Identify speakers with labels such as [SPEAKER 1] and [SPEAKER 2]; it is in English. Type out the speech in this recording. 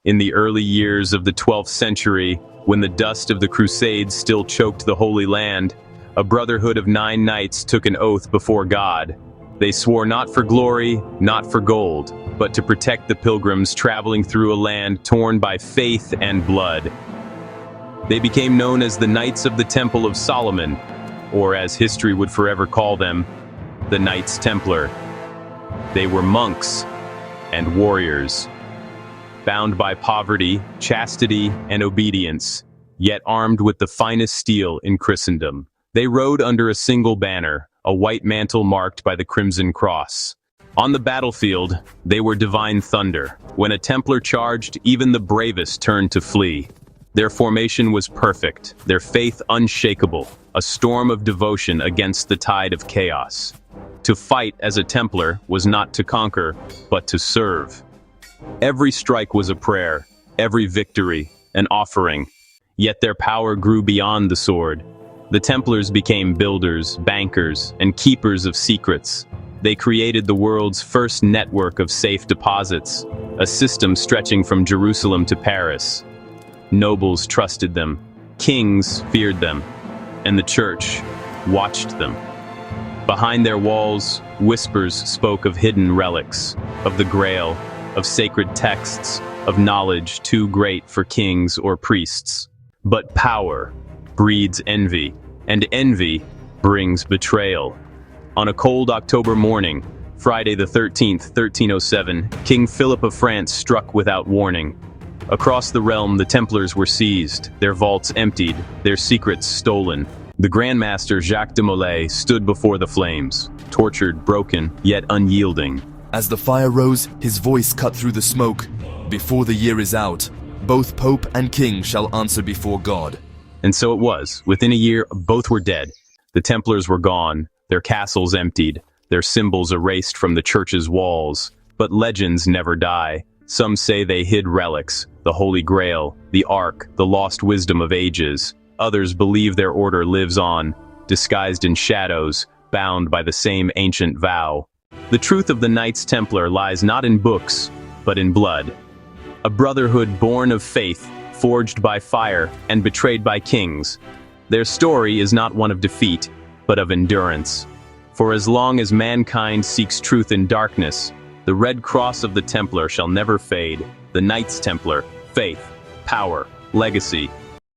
[SPEAKER 1] In the early years of the 12th century, when the dust of the Crusades still choked the Holy Land, a brotherhood of 9 knights took an oath before God. They swore not for glory, not for gold, but to protect the pilgrims traveling through a land torn by faith and blood. They became known as the Knights of the Temple of Solomon, or as history would forever call them, the Knights Templar. They were monks and warriors, bound by poverty, chastity, and obedience, yet armed with the finest steel in Christendom. They rode under a single banner, a white mantle marked by the Crimson Cross. On the battlefield, they were divine thunder. When a Templar charged, even the bravest turned to flee. Their formation was perfect, their faith unshakable, a storm of devotion against the tide of chaos. To fight as a Templar was not to conquer, but to serve. Every strike was a prayer, every victory an offering. Yet their power grew beyond the sword. The Templars became builders, bankers, and keepers of secrets. They created the world's first network of safe deposits, a system stretching from Jerusalem to Paris. Nobles trusted them, kings feared them, and the church watched them. Behind their walls, whispers spoke of hidden relics, of the Grail, of sacred texts, of knowledge too great for kings or priests. But power breeds envy, and envy brings betrayal. On a cold October morning, Friday the 13th, 1307, King Philip of France struck without warning. Across the realm, the Templars were seized, their vaults emptied, their secrets stolen. The Grand Master Jacques de Molay stood before the flames, tortured, broken, yet unyielding.
[SPEAKER 2] As the fire rose, his voice cut through the smoke. Before the year is out, both Pope and King shall answer before God.
[SPEAKER 1] And so it was. Within a year, both were dead. The Templars were gone, their castles emptied, their symbols erased from the church's walls. But legends never die. Some say they hid relics, the Holy Grail, the Ark, the lost wisdom of ages. Others believe their order lives on, disguised in shadows, bound by the same ancient vow. The truth of the Knights Templar lies not in books, but in blood. A brotherhood born of faith, forged by fire, and betrayed by kings. Their story is not one of defeat, but of endurance. For as long as mankind seeks truth in darkness, the red cross of the Templar shall never fade. The Knights Templar, faith, power, legacy,